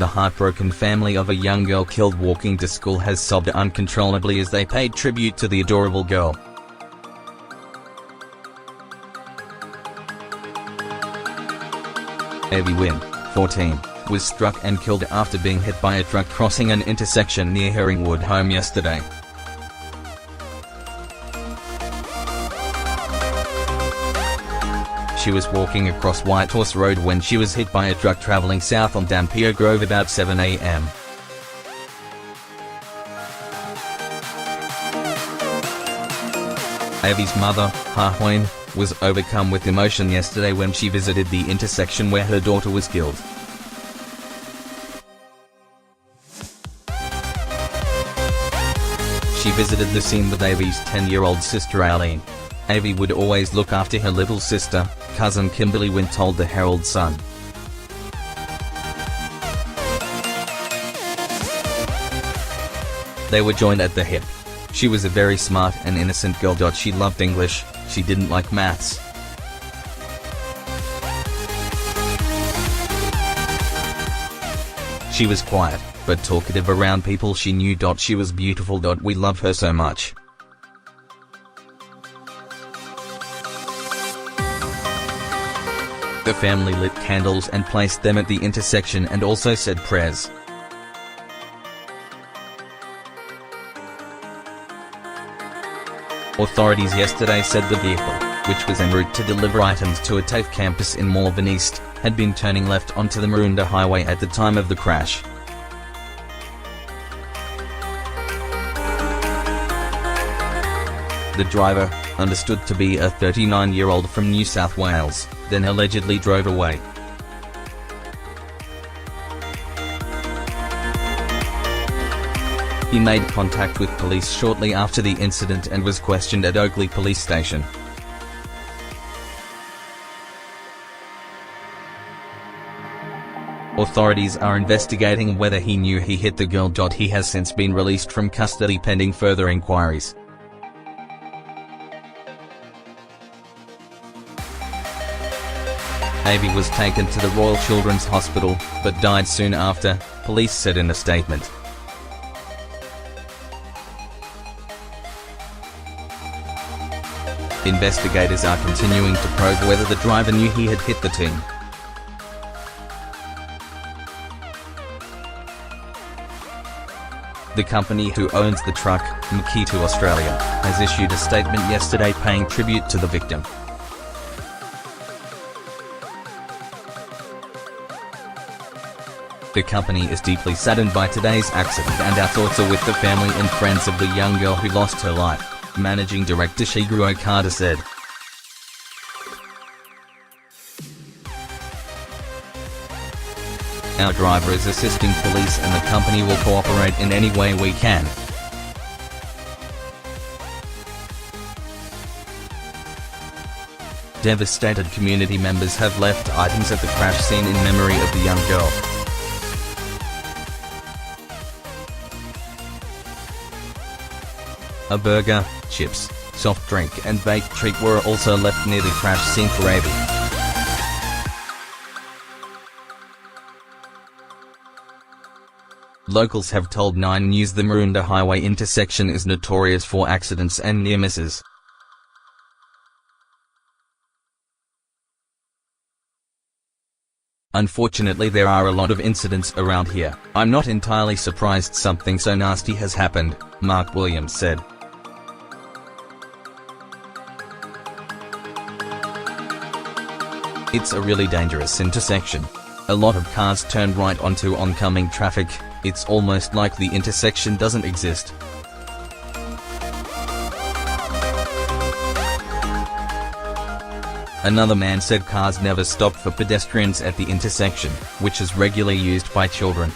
The heartbroken family of a young girl killed walking to school has sobbed uncontrollably as they paid tribute to the adorable girl. Aivy Nguyen, 14, was struck and killed after being hit by a truck crossing an intersection near her Ringwood home yesterday. She was walking across Whitehorse Road when she was hit by a truck travelling south on Dampier Grove about 7 a.m. Aivy's mother, Ha Nguyen, was overcome with emotion yesterday when she visited the intersection where her daughter was killed. She visited the scene with Aivy's 10-year-old sister Aileen. Aivy would always look after her little sister, cousin Kimberly Nguyen told the Herald Sun. They were joined at the hip. She was a very smart and innocent girl. She loved English, she didn't like maths. She was quiet, but talkative around people she knew. She was beautiful. We love her so much. The family lit candles and placed them at the intersection and also said prayers. Authorities yesterday said the vehicle, which was en route to deliver items to a TAFE campus in Malvern East, had been turning left onto the Maroondah Highway at the time of the crash. The driver, understood to be a 39-year-old from New South Wales, then allegedly drove away. He made contact with police shortly after the incident and was questioned at Oakley Police Station. Authorities are investigating whether he knew he hit the girl. He has since been released from custody pending further inquiries. Aivy was taken to the Royal Children's Hospital, but died soon after, police said in a statement. Investigators are continuing to probe whether the driver knew he had hit the teen. The company who owns the truck, Makita Australia, has issued a statement yesterday paying tribute to the victim. The company is deeply saddened by today's accident and our thoughts are with the family and friends of the young girl who lost her life, Managing Director Shigeru Okada said. Our driver is assisting police and the company will cooperate in any way we can. Devastated community members have left items at the crash scene in memory of the young girl. A burger, chips, soft drink and baked treat were also left near the crash scene for Aivy. Locals have told 9 News the Maroondah Highway intersection is notorious for accidents and near misses. Unfortunately, there are a lot of incidents around here. I'm not entirely surprised something so nasty has happened, Mark Williams said. It's a really dangerous intersection. A lot of cars turn right onto oncoming traffic. It's almost like the intersection doesn't exist. Another man said cars never stop for pedestrians at the intersection, which is regularly used by children.